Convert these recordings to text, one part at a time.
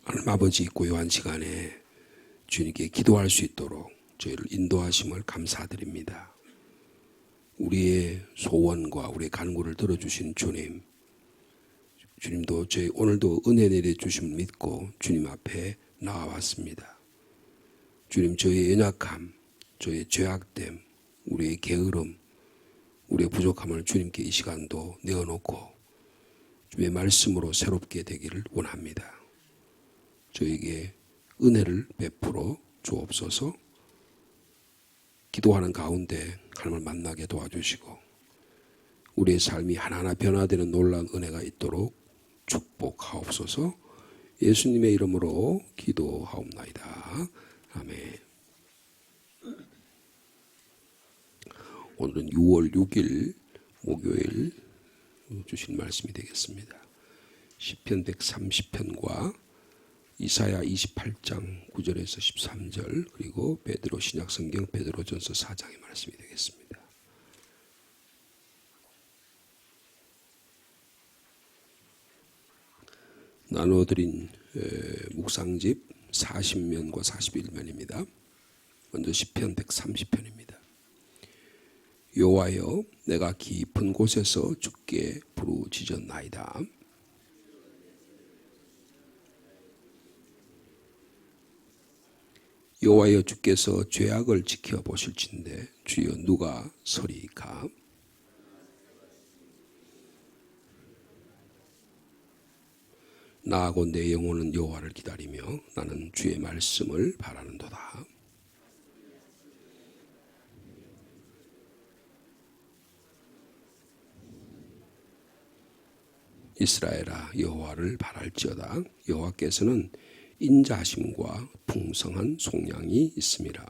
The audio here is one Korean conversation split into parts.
하나님 아버지 고요한 시간에 주님께 기도할 수 있도록 저희를 인도하심을 감사드립니다. 우리의 소원과 우리의 간구를 들어주신 주님, 주님도 저희 오늘도 은혜 내려주심을 믿고 주님 앞에 나와왔습니다. 주님, 저희의 연약함, 저희의 죄악됨, 우리의 게으름, 우리의 부족함을 주님께 이 시간도 내어놓고 주의 말씀으로 새롭게 되기를 원합니다. 저에게 은혜를 베풀어 주옵소서. 기도하는 가운데 하나님을 만나게 도와주시고 우리의 삶이 하나하나 변화되는 놀라운 은혜가 있도록 축복하옵소서. 예수님의 이름으로 기도하옵나이다. 아멘. 오늘은 6월 6일 목요일 주신 말씀이 되겠습니다. 시편 130편과 이사야 28장 9절에서 13절, 그리고 베드로 신약성경 베드로전서 4장의 말씀이 되겠습니다. 나눠드린 묵상집 40면과 41면입니다. 먼저 시편 130편입니다. 여호와여, 내가 깊은 곳에서 주께 부르짖었나이다. 여호와여, 주께서 죄악을 지켜보실진대 주여 누가 서리이까? 나하고 내 영혼은 여호와를 기다리며 나는 주의 말씀을 바라는도다. 이스라엘아, 여호와를 바랄지어다. 여호와께서는 인자하심과 풍성한 속량이 있음이라.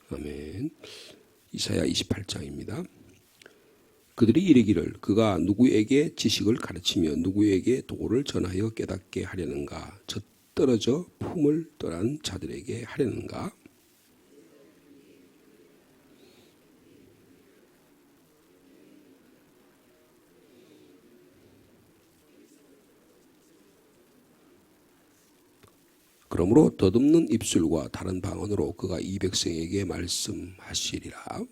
아멘. 이사야 28장입니다. 그들이 이르기를 그가 누구에게 지식을 가르치며 누구에게 도를 전하여 깨닫게 하려는가? 젖떨어져 품을 떠난 자들에게 하려는가? 그러므로 덧없는 입술과 다른 방언으로 그가 이 백성에게 말씀하시리라.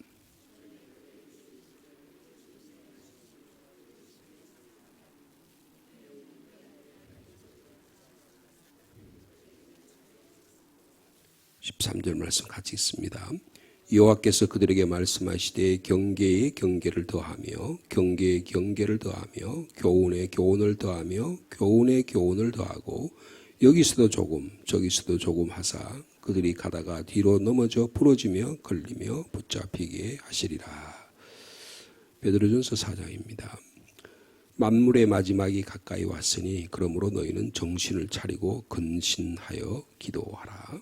(13절) 말씀 같이 읽습니다. 여호와께서 그들에게 말씀하시되 경계에 경계를 더하며 경계에 경계를 더하며 교훈에 교훈을 더하며 교훈에 교훈을 더하고 여기서도 조금 저기서도 조금 하사 그들이 가다가 뒤로 넘어져 부러지며 걸리며 붙잡히게 하시리라. 베드로전서 4장입니다. 만물의 마지막이 가까이 왔으니 그러므로 너희는 정신을 차리고 근신하여 기도하라.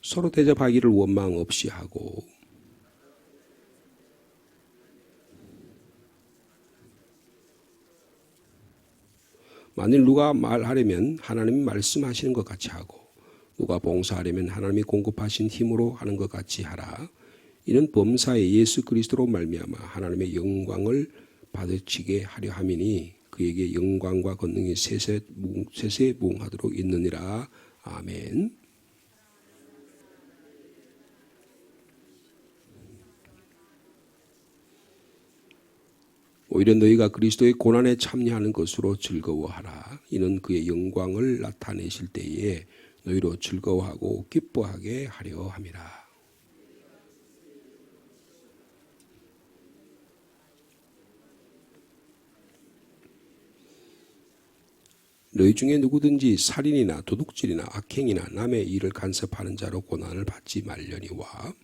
서로 대접하기를 원망 없이 하고 만일 누가 말하려면 하나님이 말씀하시는 것 같이 하고 누가 봉사하려면 하나님이 공급하신 힘으로 하는 것 같이 하라. 이는 범사에 예수 그리스도로 말미암아 하나님의 영광을 받으시게 하려 함이니 그에게 영광과 권능이 세세무궁하도록 있느니라. 아멘. 오히려 너희가 그리스도의 고난에 참여하는 것으로 즐거워하라. 이는 그의 영광을 나타내실 때에 너희로 즐거워하고 기뻐하게 하려 함이라. 너희 중에 누구든지 살인이나 도둑질이나 악행이나 남의 일을 간섭하는 자로 고난을 받지 말려니와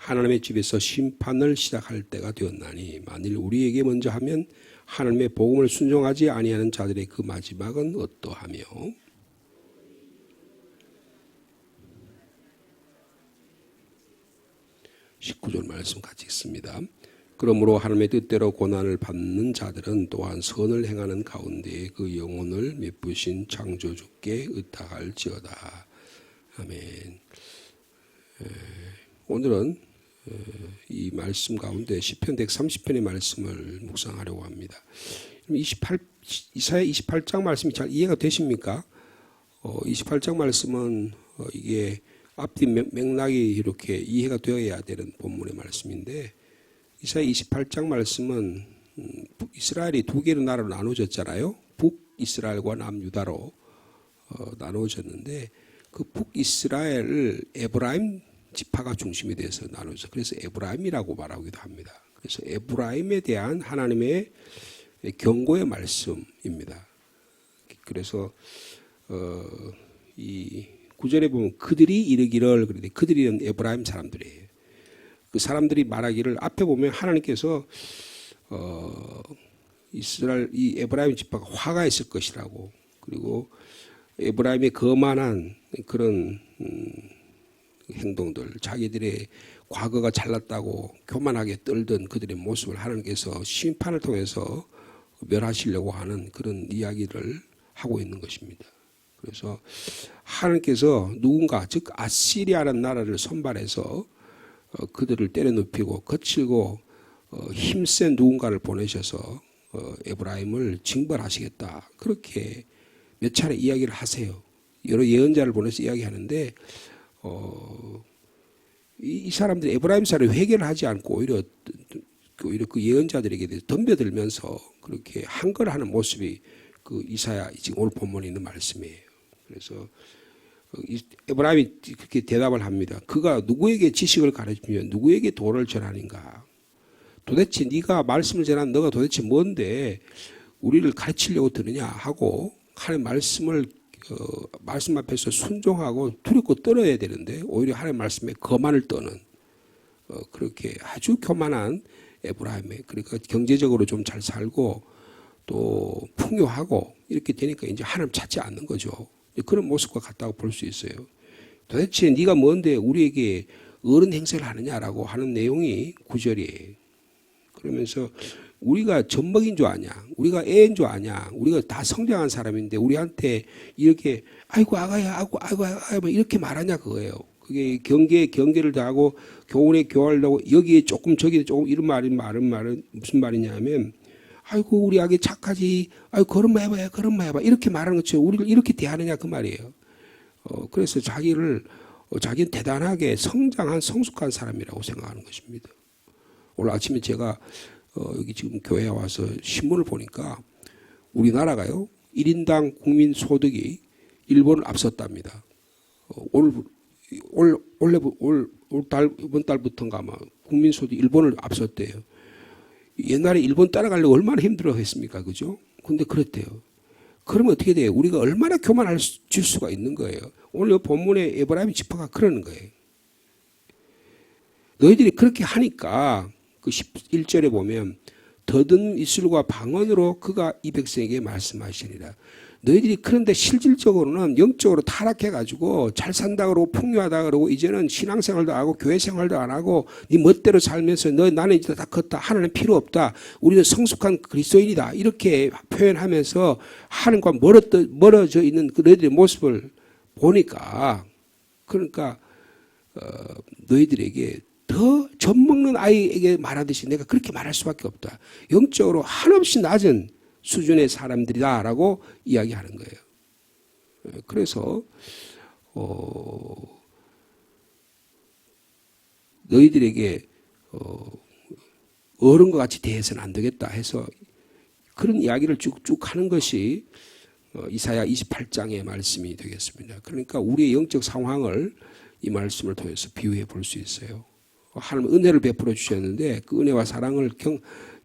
하나님의 집에서 심판을 시작할 때가 되었나니 만일 우리에게 먼저 하면 하나님의 복음을 순종하지 아니하는 자들의 그 마지막은 어떠하며 19절 말씀 같이 읽습니다. 그러므로 하나님의 뜻대로 고난을 받는 자들은 또한 선을 행하는 가운데 그 영혼을 미쁘신 창조주께 의탁할지어다. 아멘. 오늘은 이 말씀 가운데 시편 130편의 말씀을 묵상하려고 합니다. 이사야 28장 말씀이 잘 이해가 되십니까? 28장 말씀은 이게 앞뒤 맥락이 이렇게 이해가 되어야 되는 본문의 말씀인데, 이사야 28장 말씀은 이스라엘이 두 개의 나라로 나눠졌잖아요. 북이스라엘과 남유다로 나눠졌는데, 그 북이스라엘을 에브라임 지파가 중심이 돼서 나눠져. 그래서 에브라임이라고 말하기도 합니다. 그래서 에브라임에 대한 하나님의 경고의 말씀입니다. 그래서 이 구절에 보면 그들이 이르기를, 그런데 그들은 에브라임 사람들이에요. 그 사람들이 말하기를, 앞에 보면 하나님께서 이스라엘 이 에브라임 지파가 화가 있을 것이라고, 그리고 에브라임의 거만한 그런 행동들, 자기들의 과거가 잘났다고 교만하게 떨던 그들의 모습을 하나님께서 심판을 통해서 멸하시려고 하는 그런 이야기를 하고 있는 것입니다. 그래서 하나님께서 누군가, 즉 아시리아라는 나라를 선발해서 그들을 때려눕히고 거칠고 힘센 누군가를 보내셔서 에브라임을 징벌하시겠다, 그렇게 몇 차례 이야기를 하세요. 여러 예언자를 보내서 이야기하는데 이 사람들이 에브라임 사람이 회개를 하지 않고 오히려 그 예언자들에게 대해서 덤벼들면서 그렇게 항거하는 모습이 그 이사야 지금 오늘 본문에 있는 말씀이에요. 그래서 에브라임이 그렇게 대답을 합니다. 그가 누구에게 지식을 가르치며 누구에게 도를 전하는가? 도대체 네가 말씀을 전한 너가 도대체 뭔데 우리를 가르치려고 드느냐 하고 하나님 말씀을 말씀 앞에서 순종하고 두렵고 떨어야 되는데 오히려 하나님 말씀에 거만을 떠는 그렇게 아주 교만한 에브라임의, 그러니까 경제적으로 좀 잘 살고 또 풍요하고 이렇게 되니까 이제 하나님 찾지 않는 거죠. 그런 모습과 같다고 볼 수 있어요. 도대체 네가 뭔데 우리에게 어른 행세를 하느냐라고 하는 내용이 9절이에요. 그러면서 우리가 젖먹인 줄 아냐, 우리가 애인 줄 아냐, 우리가 다 성장한 사람인데 우리한테 이렇게 아이고 아가야, 아이고 아가 이렇게 말하냐 그거예요. 그게 경계를 다하고 교훈에 교활을 하고 여기에 조금 저기에 조금 이런 말은 무슨 말이냐면, 아이고 우리 아기 착하지, 아이고 그런 말 해봐야 그런 말 해봐 이렇게 말하는 것처럼 우리를 이렇게 대하느냐 그 말이에요. 그래서 자기는 대단하게 성장한 성숙한 사람이라고 생각하는 것입니다. 오늘 아침에 제가 여기 지금 교회에 와서 신문을 보니까 우리나라가요 1인당 국민 소득이 일본을 앞섰답니다. 이번 달부터인가 아마 국민 소득 일본을 앞섰대요. 옛날에 일본 따라가려고 얼마나 힘들어 했습니까, 그죠? 근데 그렇대요. 그러면 어떻게 돼요? 우리가 얼마나 교만할 수가 있는 거예요. 오늘 본문에 에브라임 지파가 그러는 거예요. 너희들이 그렇게 하니까 그 11절에 보면 더듬 입술과 방언으로 그가 이 백성에게 말씀하시니라. 너희들이 그런데 실질적으로는 영적으로 타락해가지고 잘 산다 그러고 풍요하다 그러고 이제는 신앙생활도 하고 교회생활도 안 하고 네 멋대로 살면서 나는 이제 다 컸다, 하나님 필요 없다, 우리는 성숙한 그리스도인이다 이렇게 표현하면서 하나님과 멀어져 있는 그 너희들의 모습을 보니까, 그러니까 너희들에게 더 젖먹는 아이에게 말하듯이 내가 그렇게 말할 수밖에 없다. 영적으로 한없이 낮은 수준의 사람들이다라고 이야기하는 거예요. 그래서 너희들에게 어른과 같이 대해서는 안 되겠다 해서 그런 이야기를 쭉쭉 하는 것이 이사야 28장의 말씀이 되겠습니다. 그러니까 우리의 영적 상황을 이 말씀을 통해서 비유해 볼 수 있어요. 하나님 은혜를 베풀어 주셨는데 그 은혜와 사랑을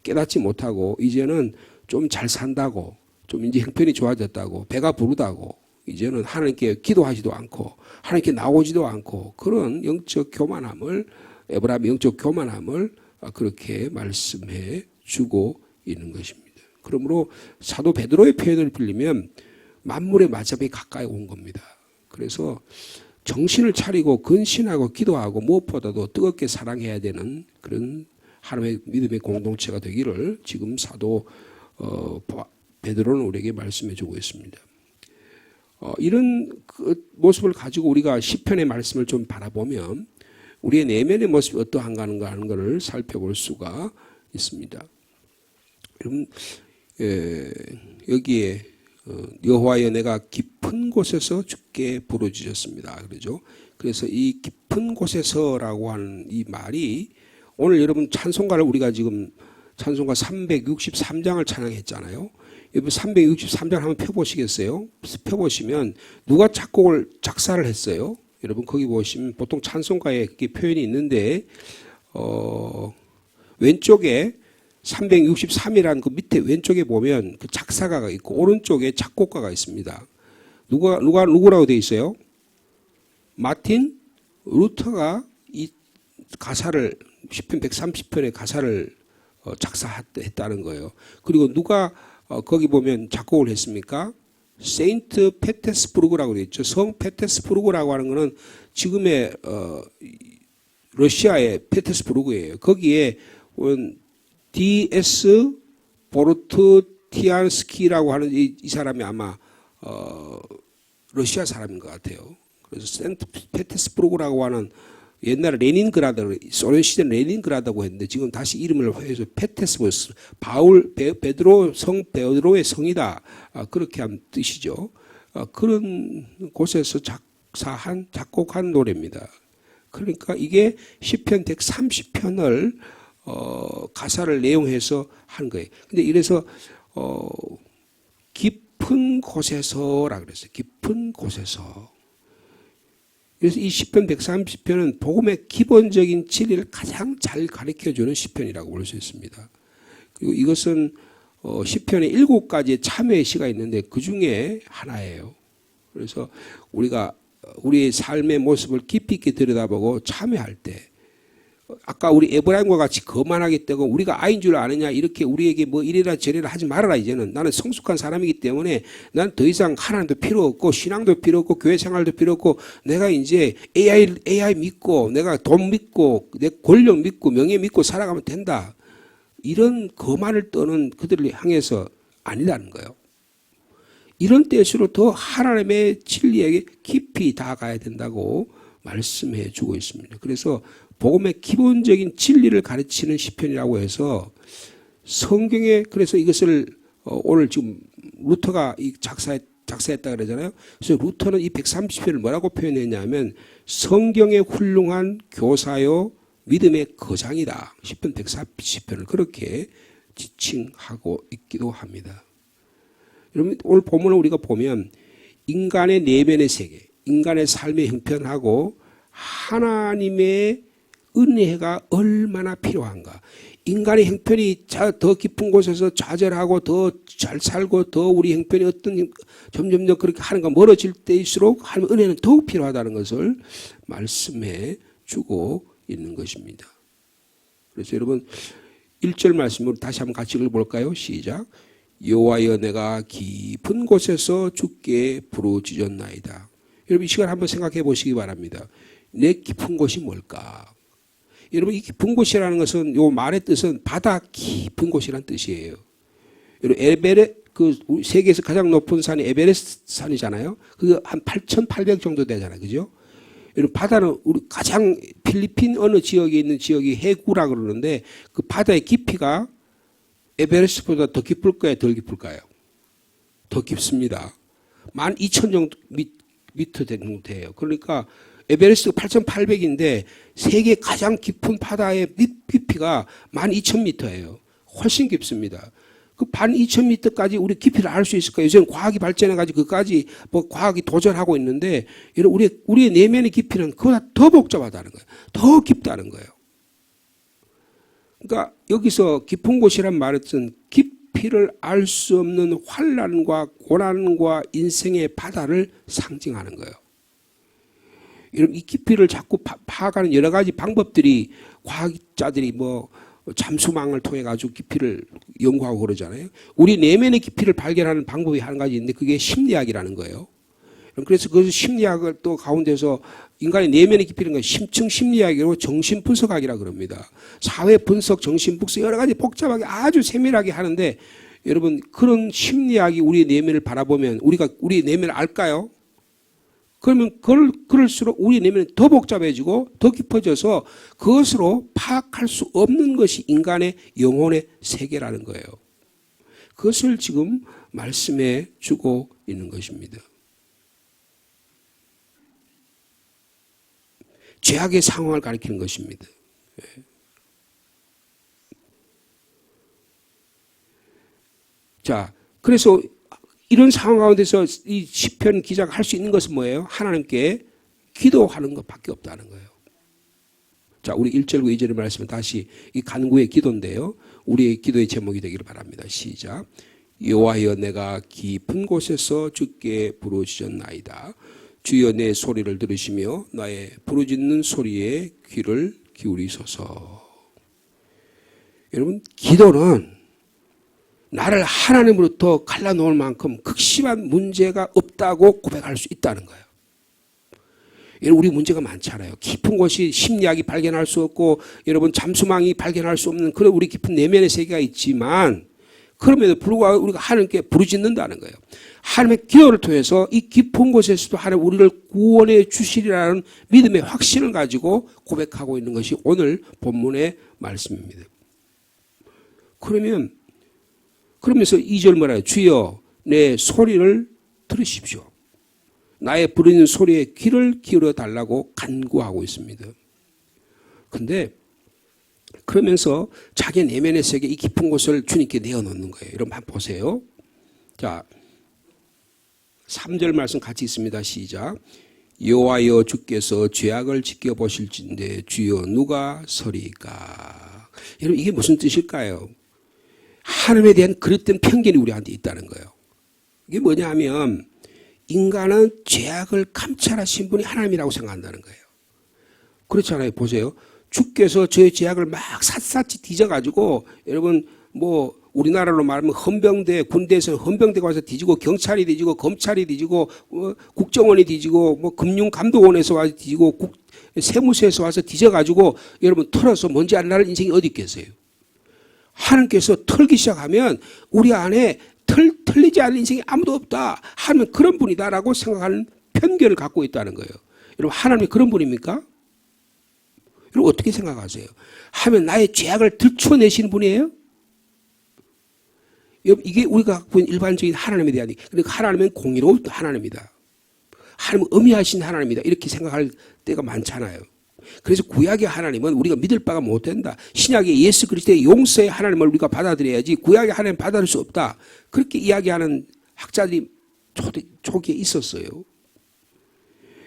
깨닫지 못하고 이제는 좀 잘 산다고, 좀 이제 형편이 좋아졌다고, 배가 부르다고 이제는 하나님께 기도하지도 않고 하나님께 나오지도 않고 그런 영적 교만함을, 에브라임의 영적 교만함을 그렇게 말씀해 주고 있는 것입니다. 그러므로 사도 베드로의 표현을 빌리면 만물의 마지막이 가까이 온 겁니다. 그래서 정신을 차리고 근신하고 기도하고 무엇보다도 뜨겁게 사랑해야 되는 그런 하나님의 믿음의 공동체가 되기를 지금 사도 베드로는 우리에게 말씀해 주고 있습니다. 이런 그 모습을 가지고 우리가 시편의 말씀을 좀 바라보면 우리의 내면의 모습이 어떠한가 하는 것을 살펴볼 수가 있습니다. 여러분, 여기에 여호와여 내가 깊은 곳에서 주께 부르짖었습니다. 그러죠. 그래서 이 깊은 곳에서라고 하는 이 말이 오늘 여러분 찬송가를 우리가 지금 찬송가 363장을 찬양했잖아요. 여러분 363장 한번 펴보시겠어요? 펴보시면 누가 작사를 했어요? 여러분 거기 보시면 보통 찬송가에 그게 표현이 있는데 왼쪽에 363이라는 그 밑에 왼쪽에 보면 그 작사가가 있고 오른쪽에 작곡가가 있습니다. 누구라고 되어 있어요? 마틴 루터가 이 가사를 시편 130편의 가사를 작사했다는 거예요. 그리고 누가 거기 보면 작곡을 했습니까? 세인트 페테스부르크라고 되어 있죠. 성 페테스부르크라고 하는 것은 지금의 러시아의 페테스부르크예요. 거기에 D.S. 보르트티안스키라고 하는 이 사람이 아마 러시아 사람인 것 같아요. 그래서 세인트 페테스부르크라고 하는 옛날에 레닌그라드, 소련 시대 레닌그라드라고 했는데 지금 다시 이름을 해서 페테스부르크, 베드로 성 베드로의 성이다. 그렇게 한 뜻이죠. 그런 곳에서 작곡한 노래입니다. 그러니까 이게 시편 130편을 가사를 내용해서 한 거예요. 근데 이래서 깊은 곳에서라 그랬어요. 깊은 곳에서. 그래서 이 시편 130편은 복음의 기본적인 진리를 가장 잘 가르쳐주는 시편이라고 볼 수 있습니다. 그리고 이것은 시편에 7가지의 참회의 시가 있는데 그 중에 하나예요. 그래서 우리가 우리의 삶의 모습을 깊이 있게 들여다보고 참회할 때 아까 우리 에브라임과 같이 거만하기 때문에 우리가 아인 줄 아느냐 이렇게 우리에게 뭐 이래라 저래라 하지 말아라. 이제는 나는 성숙한 사람이기 때문에 난 더 이상 하나님도 필요 없고 신앙도 필요 없고 교회 생활도 필요 없고 내가 이제 AI 믿고 내가 돈 믿고 내 권력 믿고 명예 믿고 살아가면 된다. 이런 거만을 떠는 그들을 향해서 아니라는 거예요. 이런 때일수록 더 하나님의 진리에게 깊이 다가가야 된다고 말씀해 주고 있습니다. 그래서 복음의 기본적인 진리를 가르치는 시편이라고 해서 성경에 그래서 이것을 오늘 지금 루터가 작사했다 그러잖아요. 그래서 루터는 이 130편을 뭐라고 표현했냐면 성경의 훌륭한 교사요 믿음의 거장이다. 시편 130편을 그렇게 지칭하고 있기도 합니다. 여러분 오늘 본문을 우리가 보면 인간의 내면의 세계, 인간의 삶의 형편하고 하나님의 은혜가 얼마나 필요한가. 인간의 형편이 더 깊은 곳에서 좌절하고 더 잘 살고 더 우리 형편이 어떤 점점 더 그렇게 하는가 멀어질 때일수록 하나님의 은혜는 더욱 필요하다는 것을 말씀해 주고 있는 것입니다. 그래서 여러분 1절 말씀으로 다시 한번 같이 읽어볼까요? 시작. 여호와여 내가 깊은 곳에서 주께 부르짖었나이다. 여러분 이 시간 한번 생각해 보시기 바랍니다. 내 깊은 곳이 뭘까? 여러분 이 깊은 곳이라는 것은 요 말의 뜻은 바다 깊은 곳이라는 뜻이에요. 여러분 그 세계에서 가장 높은 산이 에베레스트 산이잖아요. 그게 한 8,800 정도 되잖아요. 그죠? 여러분 바다는 우리 가장 필리핀 어느 지역에 있는 지역이 해구라 그러는데 그 바다의 깊이가 에베레스트보다 더 깊을까요? 덜 깊을까요? 더 깊습니다. 12,000 정도 미터 정도 돼요. 그러니까 에베레스트가 8,800인데 세계 가장 깊은 바다의 깊이가 12,000m예요. 훨씬 깊습니다. 그 12,000m까지 우리 깊이를 알 수 있을까요? 요즘 과학이 발전해가지고 그까지 뭐 과학이 도전하고 있는데 우리의 내면의 깊이는 그보다 더 복잡하다는 거예요. 더 깊다는 거예요. 그러니까 여기서 깊은 곳이란 말은 깊이를 알 수 없는 환난과 고난과 인생의 바다를 상징하는 거예요. 여러분 이 깊이를 자꾸 파악하는 여러 가지 방법들이 과학자들이 뭐 잠수망을 통해 가지고 깊이를 연구하고 그러잖아요. 우리 내면의 깊이를 발견하는 방법이 한 가지 있는데 그게 심리학이라는 거예요. 그래서 그 심리학을 또 가운데서 인간의 내면의 깊이는 건 심층 심리학이고 정신 분석학이라 그럽니다. 사회 분석, 정신 분석 여러 가지 복잡하게 아주 세밀하게 하는데 여러분 그런 심리학이 우리의 내면을 바라보면 우리가 우리의 내면을 알까요? 그러면 그럴수록 우리의 내면은 더 복잡해지고 더 깊어져서 그것으로 파악할 수 없는 것이 인간의 영혼의 세계라는 거예요. 그것을 지금 말씀해 주고 있는 것입니다. 죄악의 상황을 가리키는 것입니다. 자, 그래서 이런 상황 가운데서 이 시편 기자가 할 수 있는 것은 뭐예요? 하나님께 기도하는 것밖에 없다는 거예요. 자, 우리 1절과 2절의 말씀은 다시 이 간구의 기도인데요. 우리의 기도의 제목이 되기를 바랍니다. 시작. 여호와여 내가 깊은 곳에서 주께 부르짖었나이다. 주여 내 소리를 들으시며 나의 부르짖는 소리에 귀를 기울이소서. 여러분 기도는 나를 하나님으로부터 갈라놓을 만큼 극심한 문제가 없다고 고백할 수 있다는 거예요. 여러분 우리 문제가 많잖아요. 깊은 곳이 심리학이 발견할 수 없고 여러분 잠수망이 발견할 수 없는 그런 우리 깊은 내면의 세계가 있지만 그럼에도 불구하고 우리가 하나님께 부르짖는다는 거예요. 하나님의 기도를 통해서 이 깊은 곳에서도 하나님 우리를 구원해 주시리라는 믿음의 확신을 가지고 고백하고 있는 것이 오늘 본문의 말씀입니다. 그러면서 2절 뭐라요? 주여 내 소리를 들으십시오. 나의 부르짖는 소리에 귀를 기울여 달라고 간구하고 있습니다. 근데 그러면서 자기 내면의 세계 이 깊은 곳을 주님께 내어놓는 거예요. 여러분 한번 보세요. 자, 3절 말씀 같이 있습니다. 시작. 여호와여 주께서 죄악을 지켜보실진대 주여 누가 서리까. 여러분 이게 무슨 뜻일까요? 하나님에 대한 그릇된 편견이 우리한테 있다는 거예요. 이게 뭐냐 하면 인간은 죄악을 감찰하신 분이 하나님이라고 생각한다는 거예요. 그렇잖아요. 보세요. 주께서 저의 죄악을 막 샅샅이 뒤져가지고 여러분 뭐 우리나라로 말하면 헌병대 군대에서는 헌병대가 와서 뒤지고 경찰이 뒤지고 검찰이 뒤지고 국정원이 뒤지고 뭐 금융감독원에서 와서 뒤지고 세무서에서 와서 뒤져가지고 여러분 털어서 먼지 안 나는 인생이 어디 있겠어요. 하나님께서 털기 시작하면 우리 안에 털리지 않는 인생이 아무도 없다. 하나님은 그런 분이다라고 생각하는 편견을 갖고 있다는 거예요. 여러분 하나님이 그런 분입니까? 여러분 어떻게 생각하세요? 하면 나의 죄악을 들춰내시는 분이에요? 이게 우리가 갖고 있는 일반적인 하나님에 대한 그러니까 하나님은 공의로운 하나님이다. 하나님은 엄히하신 하나님이다. 이렇게 생각할 때가 많잖아요. 그래서 구약의 하나님은 우리가 믿을 바가 못 된다. 신약의 예수 그리스도의 용서의 하나님을 우리가 받아들여야지 구약의 하나님 받아들일 수 없다. 그렇게 이야기하는 학자들이 초기에 있었어요.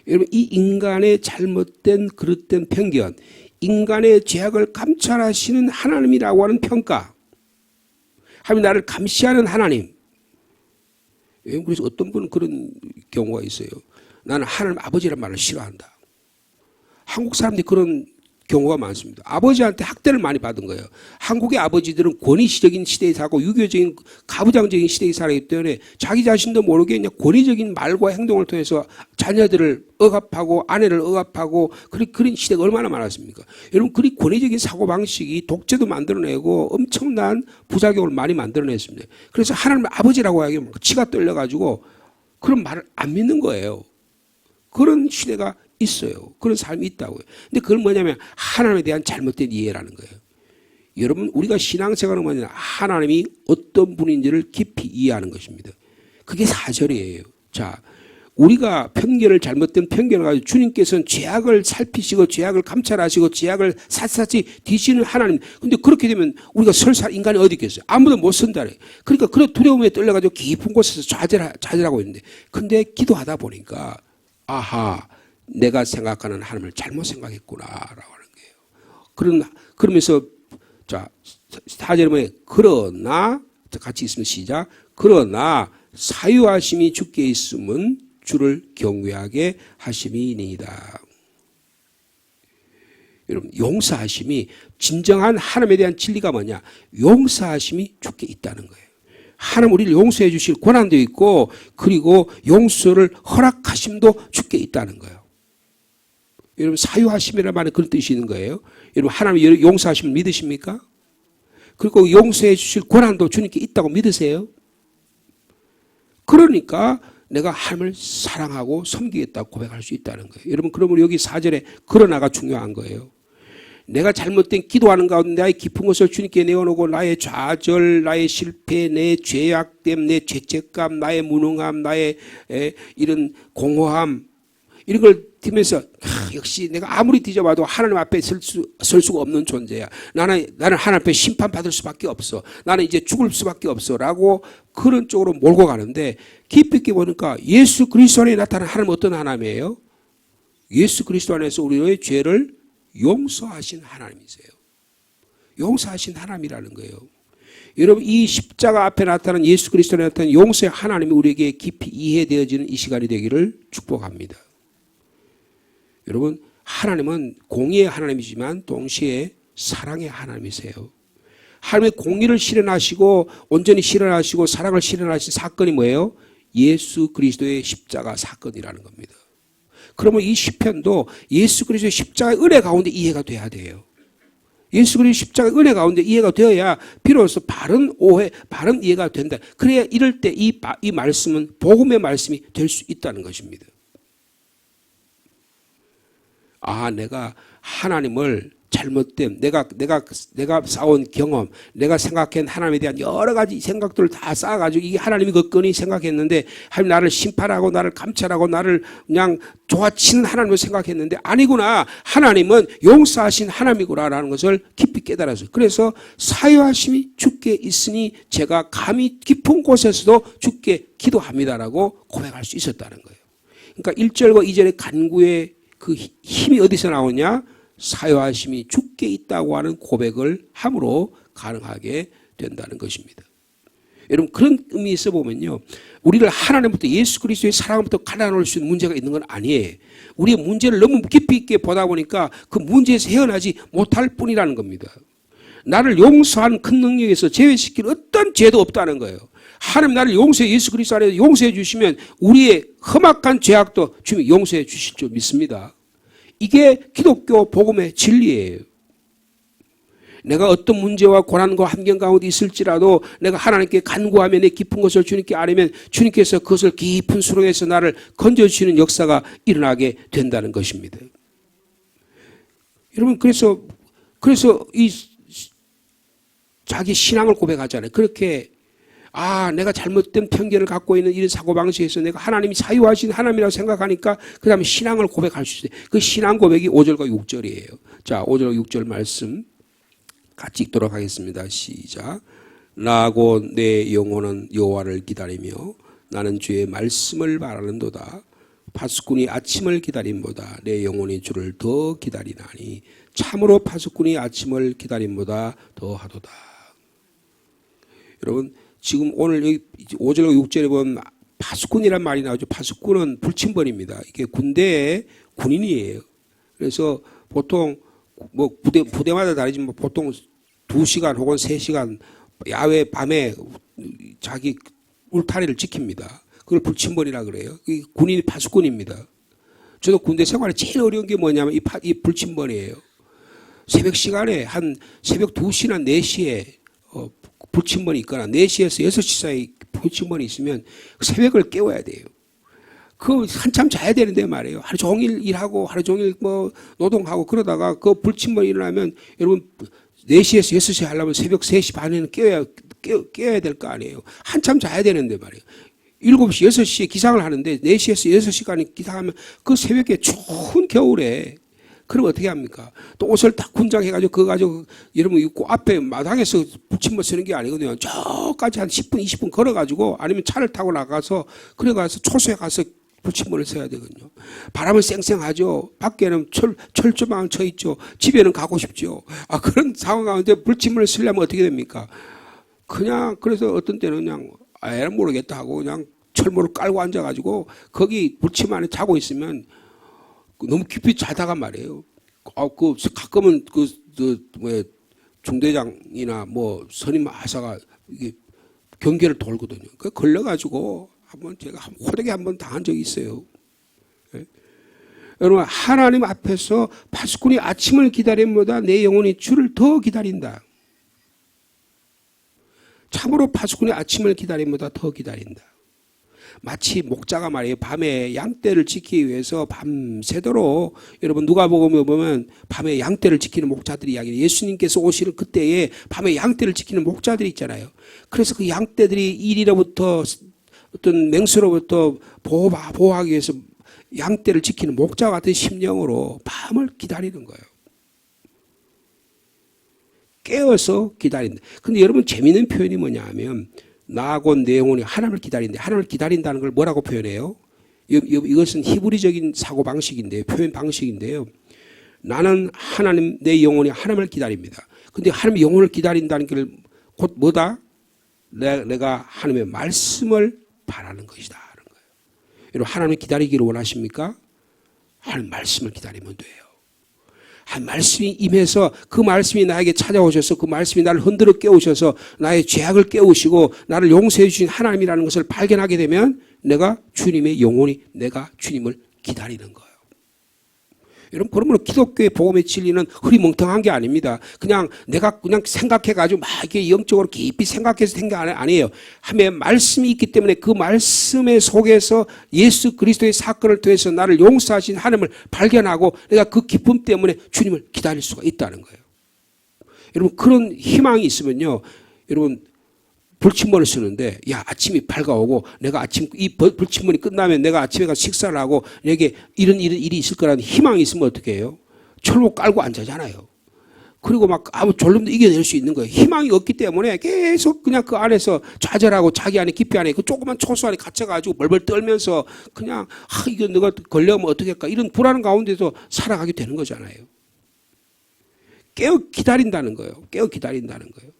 여러분 이 인간의 잘못된 그릇된 편견, 인간의 죄악을 감찰하시는 하나님이라고 하는 평가, 하나님 나를 감시하는 하나님. 그래서 어떤 분은 그런 경우가 있어요. 나는 하나님 아버지란 말을 싫어한다. 한국 사람들이 그런 경우가 많습니다. 아버지한테 학대를 많이 받은 거예요. 한국의 아버지들은 권위시적인 시대에 살고 유교적인 가부장적인 시대에 살기 때문에 자기 자신도 모르게 그냥 권위적인 말과 행동을 통해서 자녀들을 억압하고 아내를 억압하고 그런 시대가 얼마나 많았습니까? 여러분 그리 권위적인 사고방식이 독재도 만들어내고 엄청난 부작용을 많이 만들어냈습니다. 그래서 하나님 아버지라고 하기에 치가 떨려가지고 그런 말을 안 믿는 거예요. 그런 시대가 있어요. 그런 삶이 있다고요. 근데 그건 뭐냐면 하나님에 대한 잘못된 이해라는 거예요. 여러분 우리가 신앙생활은 뭐냐면 하나님이 어떤 분인지를 깊이 이해하는 것입니다. 그게 4절이에요. 자, 우리가 잘못된 편견을 가지고 주님께서는 죄악을 살피시고 죄악을 감찰하시고 죄악을 샅샅이 뒤지는 하나님. 근데 그렇게 되면 우리가 설사 인간이 어디 있겠어요? 아무도 못 쓴다래. 그러니까 그런 두려움에 떨려가지고 깊은 곳에서 좌절하고 있는데 근데 기도하다 보니까 아하 내가 생각하는 하나님을 잘못 생각했구나라고 하는 거예요. 그러면서 자 4절에 뭐예요? 그러나 같이 있으면 시작. 그러나 사유하심이 주께 있음은 주를 경외하게 하심이니이다. 여러분 용서하심이 진정한 하나님에 대한 진리가 뭐냐? 용서하심이 주께 있다는 거예요. 하나님 우리를 용서해 주실 권한도 있고 그리고 용서를 허락하심도 주께 있다는 거예요. 여러분 사유하심이라는 말은 그런 뜻이 있는 거예요. 여러분 하나님 용서하심을 믿으십니까? 그리고 용서해 주실 권한도 주님께 있다고 믿으세요? 그러니까 내가 하나님을 사랑하고 섬기겠다고 고백할 수 있다는 거예요. 여러분 그러면 여기 4절에 그러나가 중요한 거예요. 내가 잘못된 기도하는 가운데 나의 깊은 것을 주님께 내어놓고 나의 좌절, 나의 실패, 내 죄악됨, 내 죄책감, 나의 무능함, 나의 이런 공허함 이런 걸 뒤면서 역시 내가 아무리 뒤져봐도 하나님 앞에 설 수가 없는 존재야. 나는 하나님 앞에 심판받을 수밖에 없어. 나는 이제 죽을 수밖에 없어 라고 그런 쪽으로 몰고 가는데 깊이 있게 보니까 예수 그리스도 안에 나타난 하나님은 어떤 하나님이에요? 예수 그리스도 안에서 우리의 죄를 용서하신 하나님이세요. 용서하신 하나님이라는 거예요. 여러분 이 십자가 앞에 나타난 예수 그리스도에 나타난 용서의 하나님이 우리에게 깊이 이해되어지는 이 시간이 되기를 축복합니다. 여러분 하나님은 공의의 하나님이지만 동시에 사랑의 하나님이세요. 하나님의 공의를 실현하시고 온전히 실현하시고 사랑을 실현하신 사건이 뭐예요? 예수 그리스도의 십자가 사건이라는 겁니다. 그러면 이 시편도 예수 그리스도의 십자가의 은혜 가운데 이해가 돼야 돼요. 예수 그리스도의 십자가의 은혜 가운데 이해가 되어야 비로소 바른 오해, 바른 이해가 된다. 그래야 이럴 때 이 말씀은 복음의 말씀이 될 수 있다는 것입니다. 아, 내가 하나님을 잘못된 내가 쌓아온 경험, 내가 생각한 하나님에 대한 여러 가지 생각들을 다 쌓아가지고 이게 하나님이 그거니 생각했는데 하나님 나를 심판하고 나를 감찰하고 나를 그냥 좋아치는 하나님을 생각했는데 아니구나. 하나님은 용서하신 하나님이구나라는 것을 깊이 깨달았어요. 그래서 사유하심이 주께 있으니 제가 감히 깊은 곳에서도 주께 기도합니다라고 고백할 수 있었다는 거예요. 그러니까 1절과 2절의 간구의 그 힘이 어디서 나오냐? 사유하심이 주께 있다고 하는 고백을 함으로 가능하게 된다는 것입니다. 여러분 그런 의미에서 보면요. 우리를 하나님부터 예수 그리스도의 사랑부터 갈라놓을 수 있는 문제가 있는 건 아니에요. 우리의 문제를 너무 깊이 있게 보다 보니까 그 문제에서 헤어나지 못할 뿐이라는 겁니다. 나를 용서한 큰 능력에서 제외시킬 어떤 죄도 없다는 거예요. 하나님 나를 용서해 예수 그리스도 안에서 용서해 주시면 우리의 험악한 죄악도 주님이 용서해 주실 줄 믿습니다. 이게 기독교 복음의 진리예요. 내가 어떤 문제와 고난과 환경 가운데 있을지라도 내가 하나님께 간구하며 내 깊은 것을 주님께 아뢰면 주님께서 그것을 깊은 수렁에서 나를 건져주시는 역사가 일어나게 된다는 것입니다. 여러분 그래서 이 자기 신앙을 고백하잖아요. 그렇게 내가 잘못된 편견을 갖고 있는 이런 사고방식에서 내가 하나님이 사유하신 하나님이라고 생각하니까 그 다음에 신앙을 고백할 수 있어요. 그 신앙 고백이 5절과 6절이에요. 자, 5절과 6절 말씀 같이 읽도록 하겠습니다. 시작. 나하고 내 영혼은 여호와를 기다리며 나는 주의 말씀을 바라는도다. 파수꾼이 아침을 기다림보다 내 영혼이 주를 더 기다리나니 참으로 파수꾼이 아침을 기다림보다 더하도다. 여러분 지금 오늘 여기 5절과 6절에 보면 파수꾼이란 말이 나오죠. 파수꾼은 불침번입니다. 이게 군대의 군인이에요. 그래서 보통 뭐 부대마다 다르지만 보통 2시간 혹은 3시간 야외 밤에 자기 울타리를 지킵니다. 그걸 불침번이라 그래요. 이 군인이 파수꾼입니다. 저도 군대 생활에 제일 어려운 게 뭐냐면 이 불침번이에요. 새벽 시간에 한 새벽 2시나 4시에 불침번이 있거나 4시에서 6시 사이 불침번이 있으면 새벽을 깨워야 돼요. 그 한참 자야 되는데 말이에요. 하루 종일 일하고 하루 종일 뭐 노동하고 그러다가 그 불침번이 일어나면 여러분 4시에서 6시 하려면 새벽 3시 반에는 깨워야 될 거 아니에요. 한참 자야 되는데 말이에요. 7시, 6시에 기상을 하는데 4시에서 6시까지 기상하면 그 새벽에 추운 겨울에 그럼 어떻게 합니까? 또 옷을 딱 군장해가지고 그거 가지고 여러분 입고 앞에 마당에서 붙임을 쓰는 게 아니거든요. 저까지 한 10분, 20분 걸어가지고 아니면 차를 타고 나가서 그래 가서 초소에 가서 불침번을 써야 되거든요. 바람은 쌩쌩하죠. 밖에는 철조망 쳐 있죠. 집에는 가고 싶죠. 그런 상황 가운데 불침번을 쓰려면 어떻게 됩니까? 그냥 그래서 어떤 때는 그냥 애는 모르겠다 하고 그냥 철모를 깔고 앉아가지고 거기 불침 안에 자고 있으면 너무 깊이 자다가 말이에요. 가끔은 중대장이나 뭐 선임 하사가 이게 경계를 돌거든요. 그 걸려가지고 한번 제가 호되게 한번 당한 적이 있어요. 예? 여러분, 하나님 앞에서 파수꾼이 아침을 기다림보다 내 영혼이 주를 더 기다린다. 참으로 파수꾼이 아침을 기다림보다 더 기다린다. 마치 목자가 말이에요. 밤에 양떼를 지키기 위해서 밤새도록, 여러분 누가복음에 보면 밤에 양떼를 지키는 목자들이 이야기해요. 예수님께서 오시는 그때에 밤에 양떼를 지키는 목자들이 있잖아요. 그래서 그 양떼들이 일이로부터 어떤 맹수로부터 보호하기 위해서 양떼를 지키는 목자 같은 심령으로 밤을 기다리는 거예요. 깨어서 기다린다. 근데 여러분 재미있는 표현이 뭐냐 하면 나하고 내 영혼이 하나님을 기다린다. 하나님을 기다린다는 걸 뭐라고 표현해요? 이것은 히브리적인 사고방식인데요. 표현 방식인데요. 나는 하나님, 내 영혼이 하나님을 기다립니다. 근데 하나님의 영혼을 기다린다는 게 곧 뭐다? 내가 하나님의 말씀을 바라는 것이다. 하는 거예요. 여러분 하나님을 기다리기를 원하십니까? 하나님 말씀을 기다리면 돼요. 한 말씀이 임해서 그 말씀이 나에게 찾아오셔서 그 말씀이 나를 흔들어 깨우셔서 나의 죄악을 깨우시고 나를 용서해 주신 하나님이라는 것을 발견하게 되면 내가 주님의 영혼이 내가 주님을 기다리는 거예요. 여러분 그러므로 기독교의 복음의 진리는 흐리멍텅한 게 아닙니다. 그냥 내가 그냥 생각해가지고 막 이게 영적으로 깊이 생각해서 된 게 아니에요. 하나님의 말씀이 있기 때문에 그 말씀의 속에서 예수 그리스도의 사건을 통해서 나를 용서하신 하나님을 발견하고 내가 그 기쁨 때문에 주님을 기다릴 수가 있다는 거예요. 여러분 그런 희망이 있으면요. 여러분 불침번을 쓰는데 야 아침이 밝아오고 내가 아침 이 불침번이 끝나면 내가 아침에 가서 식사를 하고 내게 이런 일이 있을 거라는 희망이 있으면 어떻게 해요? 철목 깔고 앉아잖아요. 그리고 막 아무 졸음도 이겨낼 수 있는 거예요. 희망이 없기 때문에 계속 그냥 그 안에서 좌절하고 자기 안에 깊이 안에 그 조그만 초소 안에 갇혀가지고 벌벌 떨면서 그냥 이거 내가 걸려면 어떻게 할까 이런 불안 가운데서 살아가게 되는 거잖아요. 깨어 기다린다는 거예요. 깨어 기다린다는 거예요.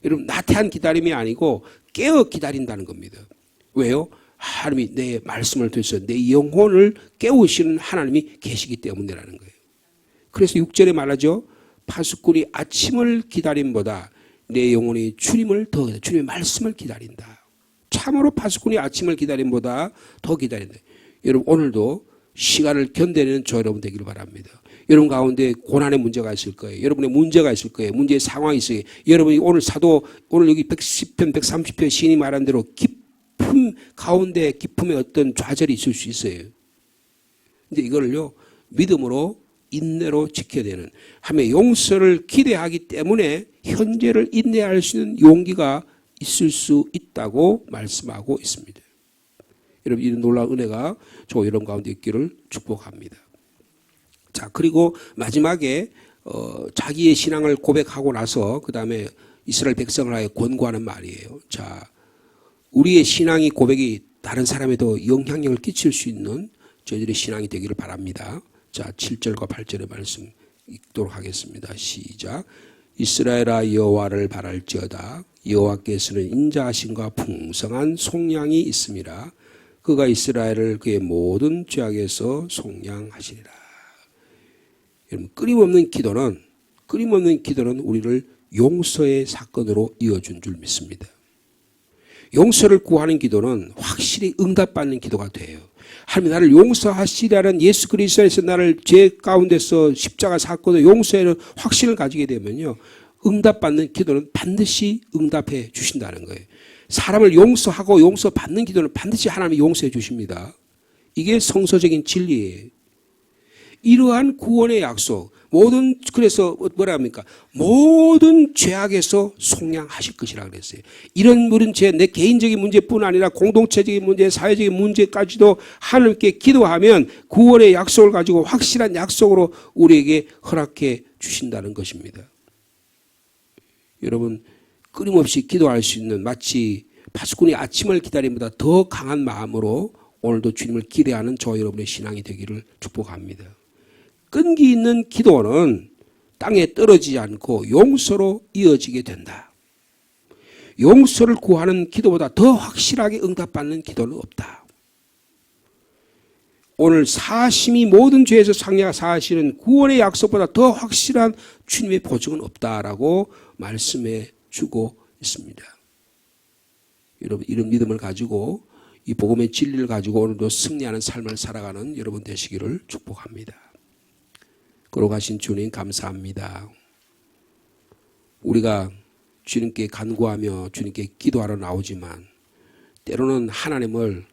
여러분 나태한 기다림이 아니고 깨어 기다린다는 겁니다. 왜요? 하나님이 내 말씀을 통해서 내 영혼을 깨우시는 하나님이 계시기 때문이라는 거예요. 그래서 6절에 말하죠. 파수꾼이 아침을 기다림보다 내 영혼이 주님의 말씀을 기다린다. 참으로 파수꾼이 아침을 기다림보다 더 기다린다. 여러분 오늘도 시간을 견뎌내는 저 여러분 되기를 바랍니다. 여러분 가운데 고난의 문제가 있을 거예요. 여러분의 문제가 있을 거예요. 문제의 상황이 있을 거예요. 여러분이 오늘 여기 110편, 130편 시인이 말한 대로 기쁨 가운데 기쁨의 어떤 좌절이 있을 수 있어요. 근데 이거를요, 믿음으로 인내로 지켜야 되는 하나님의 용서를 기대하기 때문에 현재를 인내할 수 있는 용기가 있을 수 있다고 말씀하고 있습니다. 여러분 이런 놀라운 은혜가 저 여러분 가운데 있기를 축복합니다. 자, 그리고 마지막에 자기의 신앙을 고백하고 나서 그 다음에 이스라엘 백성을 하여 권고하는 말이에요. 자, 우리의 신앙이 고백이 다른 사람에도 영향력을 끼칠 수 있는 저희들의 신앙이 되기를 바랍니다. 자, 7절과 8절의 말씀 읽도록 하겠습니다. 시작. 이스라엘아 여호와를 바랄지어다. 여호와께서는 인자하심과 풍성한 속량이 있음이라. 그가 이스라엘을 그의 모든 죄악에서 속량하시리라. 여러분 끊임없는 기도는 우리를 용서의 사건으로 이어준 줄 믿습니다. 용서를 구하는 기도는 확실히 응답받는 기도가 돼요. 하나님 나를 용서하시라는 예수 그리스도에서 나를 죄 가운데서 십자가 사건의 용서의 확신을 가지게 되면요. 응답받는 기도는 반드시 응답해 주신다는 거예요. 사람을 용서하고 용서받는 기도는 반드시 하나님이 용서해 주십니다. 이게 성서적인 진리예요. 이러한 구원의 약속, 그래서 뭐라 합니까? 모든 죄악에서 속량하실 것이라 그랬어요. 이런 모든 죄, 내 개인적인 문제뿐 아니라 공동체적인 문제, 사회적인 문제까지도 하나님께 기도하면 구원의 약속을 가지고 확실한 약속으로 우리에게 허락해 주신다는 것입니다. 여러분, 끊임없이 기도할 수 있는 마치 파수꾼이 아침을 기다림보다 더 강한 마음으로 오늘도 주님을 기대하는 저 여러분의 신앙이 되기를 축복합니다. 끈기 있는 기도는 땅에 떨어지지 않고 용서로 이어지게 된다. 용서를 구하는 기도보다 더 확실하게 응답받는 기도는 없다. 오늘 사심이 모든 죄에서 사하시는 구원의 약속보다 더 확실한 주님의 보증은 없다라고 말씀해 주고 있습니다. 여러분, 이런 믿음을 가지고 이 복음의 진리를 가지고 오늘도 승리하는 삶을 살아가는 여러분 되시기를 축복합니다. 걸어가신 주님 감사합니다. 우리가 주님께 간구하며 주님께 기도하러 나오지만 때로는 하나님을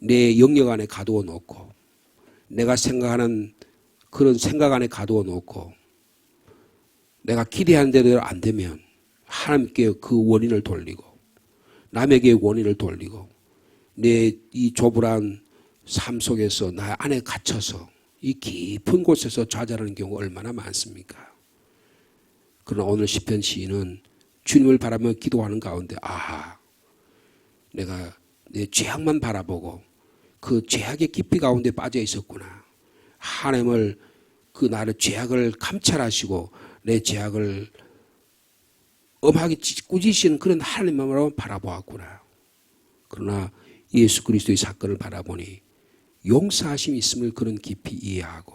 내 영역 안에 가두어 놓고 내가 생각하는 그런 생각 안에 가두어 놓고 내가 기대하는 대로 안 되면 하나님께 그 원인을 돌리고 남에게 원인을 돌리고 내 이 조불한 삶 속에서 나 안에 갇혀서 이 깊은 곳에서 좌절하는 경우가 얼마나 많습니까? 그러나 오늘 시편 시인은 주님을 바라며 기도하는 가운데 내가 내 죄악만 바라보고 그 죄악의 깊이 가운데 빠져 있었구나. 하나님을 그 나를 죄악을 감찰하시고 내 죄악을 엄하게 꾸짖으시는 그런 하나님만으로 바라보았구나. 그러나 예수 그리스도의 사건을 바라보니 용서하심이 있음을 그런 깊이 이해하고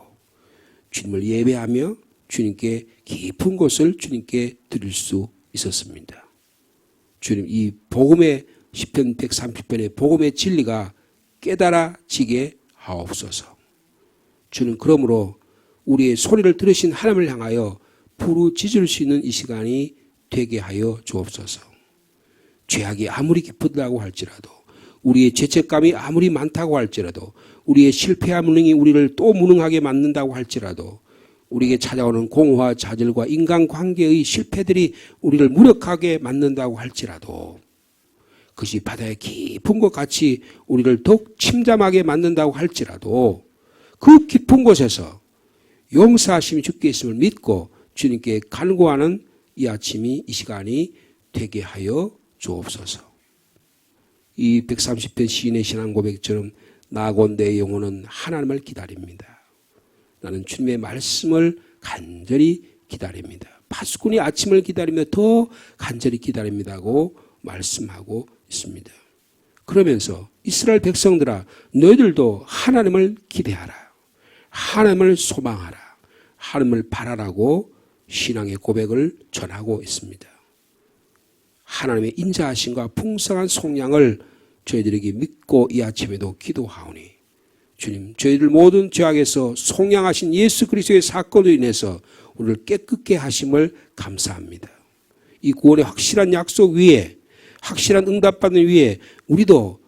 주님을 예배하며 주님께 깊은 곳을 주님께 드릴 수 있었습니다. 주님, 이 복음의 시편 130편의 복음의 진리가 깨달아지게 하옵소서. 주는 그러므로 우리의 소리를 들으신 하나님을 향하여 부르짖을 수 있는 이 시간이 되게 하여 주옵소서. 죄악이 아무리 깊다고 할지라도 우리의 죄책감이 아무리 많다고 할지라도 우리의 실패와 무능이 우리를 또 무능하게 만든다고 할지라도 우리에게 찾아오는 공허와 좌절과 인간관계의 실패들이 우리를 무력하게 만든다고 할지라도 그것이 바다의 깊은 것 같이 우리를 더욱 침잠하게 만든다고 할지라도 그 깊은 곳에서 용서하심이 주께 있음을 믿고 주님께 간구하는 이 아침이 이 시간이 되게 하여 주옵소서. 이 130편 시인의 신앙 고백처럼 나곧 내 영혼은 하나님을 기다립니다. 나는 주님의 말씀을 간절히 기다립니다. 파수꾼이 아침을 기다리며 더 간절히 기다립니다고 말씀하고 있습니다. 그러면서 이스라엘 백성들아 너희들도 하나님을 기대하라. 하나님을 소망하라. 하나님을 바라라고 신앙의 고백을 전하고 있습니다. 하나님의 인자하심과 풍성한 속량을 저희들에게 믿고 이 아침에도 기도하오니 주님, 저희들 모든 죄악에서 속량하신 예수 그리스도의 사건으로 인해서 우리를 깨끗게 하심을 감사합니다. 이 구원의 확실한 약속 위에 확실한 응답받는 위에 우리도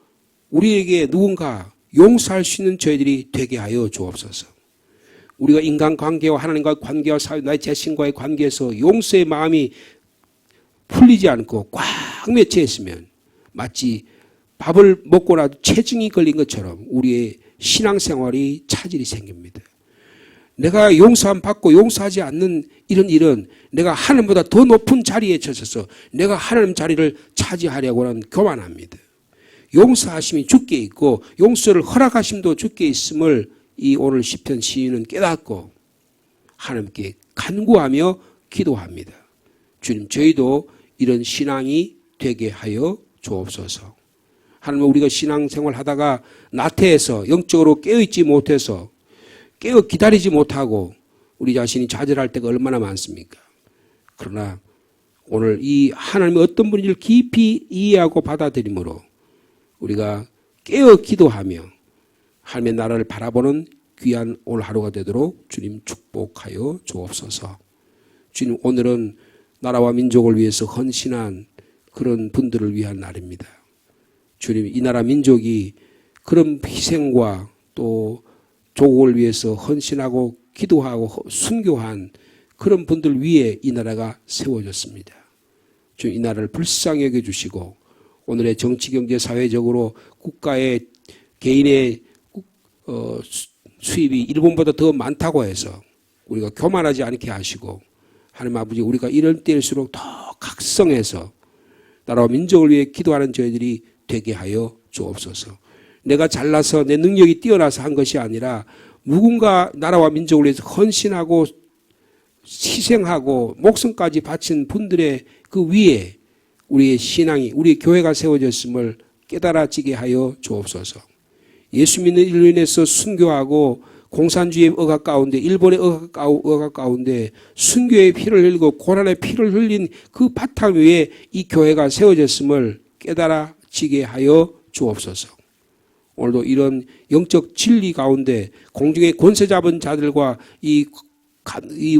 우리에게 누군가 용서할 수 있는 저희들이 되게 하여 주옵소서. 우리가 인간관계와 하나님과의 관계와 나의 자신과의 관계에서 용서의 마음이 풀리지 않고 꽉 맺혀 있으면 마치 밥을 먹고 나도 체증이 걸린 것처럼 우리의 신앙생활이 차질이 생깁니다. 내가 용서함 받고 용서하지 않는 이런 일은 내가 하나님보다 더 높은 자리에 젖어서 내가 하나님 자리를 차지하려고 하는 교만합니다. 용서하심이 주께 있고 용서를 허락하심도 주께 있음을 이 오늘 시편 시인은 깨닫고 하나님께 간구하며 기도합니다. 주님, 저희도 이런 신앙이 되게 하여 주옵소서. 하나님, 우리가 신앙생활 하다가 나태해서 영적으로 깨어있지 못해서 깨어 기다리지 못하고 우리 자신이 좌절할 때가 얼마나 많습니까? 그러나 오늘 이 하나님의 어떤 분인지를 깊이 이해하고 받아들임으로 우리가 깨어 기도하며 하나님의 나라를 바라보는 귀한 오늘 하루가 되도록 주님 축복하여 주옵소서. 주님, 오늘은 나라와 민족을 위해서 헌신한 그런 분들을 위한 날입니다. 주님, 이 나라 민족이 그런 희생과 또 조국을 위해서 헌신하고 기도하고 순교한 그런 분들 위에 이 나라가 세워졌습니다. 주님, 이 나라를 불쌍히 여겨주시고 오늘의 정치, 경제, 사회적으로 국가의 개인의 수입이 일본보다 더 많다고 해서 우리가 교만하지 않게 하시고 하나님 아버지, 우리가 이럴 때일수록 더 각성해서 나라와 민족을 위해 기도하는 저희들이 되게 하여 주옵소서. 내가 잘나서 내 능력이 뛰어나서 한 것이 아니라 누군가 나라와 민족을 위해서 헌신하고 희생하고 목숨까지 바친 분들의 그 위에 우리의 신앙이, 우리의 교회가 세워졌음을 깨달아지게 하여 주옵소서. 예수 믿는 일로 인해서 순교하고 공산주의 억압 가운데, 일본의 억압 가운데 순교의 피를 흘리고 고난의 피를 흘린 그 바탕 위에 이 교회가 세워졌음을 깨달아지게 하여 주옵소서. 오늘도 이런 영적 진리 가운데 공중의 권세 잡은 자들과 이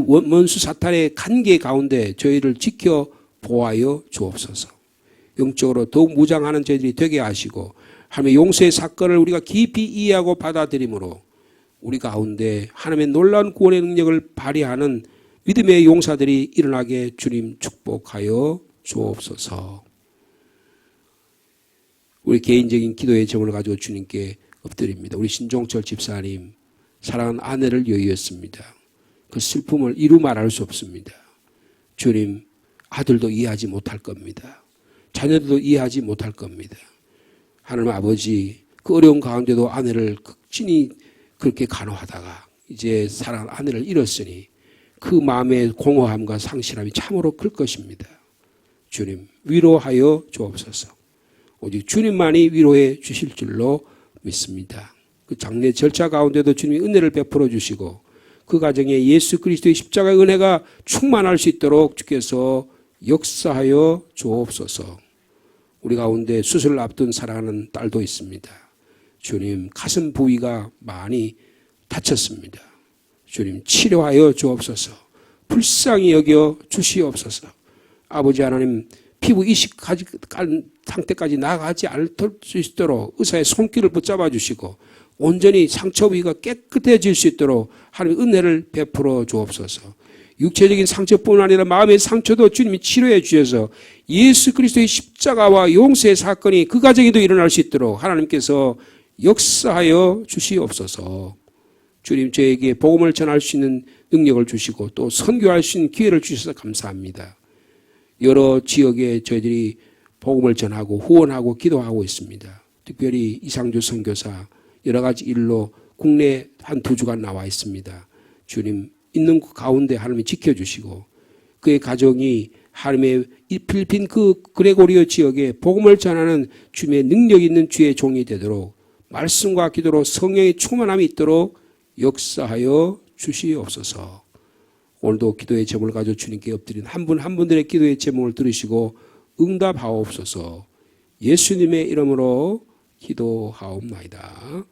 원수 사탄의 관계 가운데 저희를 지켜 보호하여 주옵소서. 영적으로 더욱 무장하는 저희들이 되게 하시고 하나님의 용서의 사건을 우리가 깊이 이해하고 받아들임으로 우리 가운데 하나님의 놀라운 구원의 능력을 발휘하는 믿음의 용사들이 일어나게 주님 축복하여 주옵소서. 우리 개인적인 기도의 제목을 가지고 주님께 엎드립니다. 우리 신종철 집사님 사랑하는 아내를 여의었습니다. 그 슬픔을 이루 말할 수 없습니다. 주님, 아들도 이해하지 못할 겁니다. 자녀들도 이해하지 못할 겁니다. 하나님 아버지, 그 어려운 가운데도 아내를 극진히 그렇게 간호하다가 이제 사랑하는 아내를 잃었으니 그 마음의 공허함과 상실함이 참으로 클 것입니다. 주님, 위로하여 주옵소서. 오직 주님만이 위로해 주실 줄로 믿습니다. 그 장례 절차 가운데도 주님이 은혜를 베풀어 주시고 그 가정에 예수 그리스도의 십자가의 은혜가 충만할 수 있도록 주께서 역사하여 주옵소서. 우리 가운데 수술을 앞둔 사랑하는 딸도 있습니다. 주님, 가슴 부위가 많이 다쳤습니다. 주님, 치료하여 주옵소서. 불쌍히 여겨 주시옵소서. 아버지 하나님, 피부 이식까지 상태까지 나아가지 않을 수 있도록 의사의 손길을 붙잡아 주시고 온전히 상처 부위가 깨끗해질 수 있도록 하나님 은혜를 베풀어 주옵소서. 육체적인 상처뿐 아니라 마음의 상처도 주님이 치료해 주셔서 예수 그리스도의 십자가와 용서의 사건이 그 가정에도 일어날 수 있도록 하나님께서 역사하여 주시옵소서. 주님, 저에게 복음을 전할 수 있는 능력을 주시고 또 선교할 수 있는 기회를 주셔서 감사합니다. 여러 지역에 저희들이 복음을 전하고 후원하고 기도하고 있습니다. 특별히 이상주 선교사 여러 가지 일로 국내에 한 2주간 나와 있습니다. 주님, 있는 가운데 하나님이 지켜주시고 그의 가정이 하나님의 필리핀 그 그레고리오 지역에 복음을 전하는 주님의 능력 있는 주의 종이 되도록 말씀과 기도로 성령의 충만함이 있도록 역사하여 주시옵소서. 오늘도 기도의 제목을 가지고 주님께 엎드린 한 분 한 분들의 기도의 제목을 들으시고 응답하옵소서. 예수님의 이름으로 기도하옵나이다.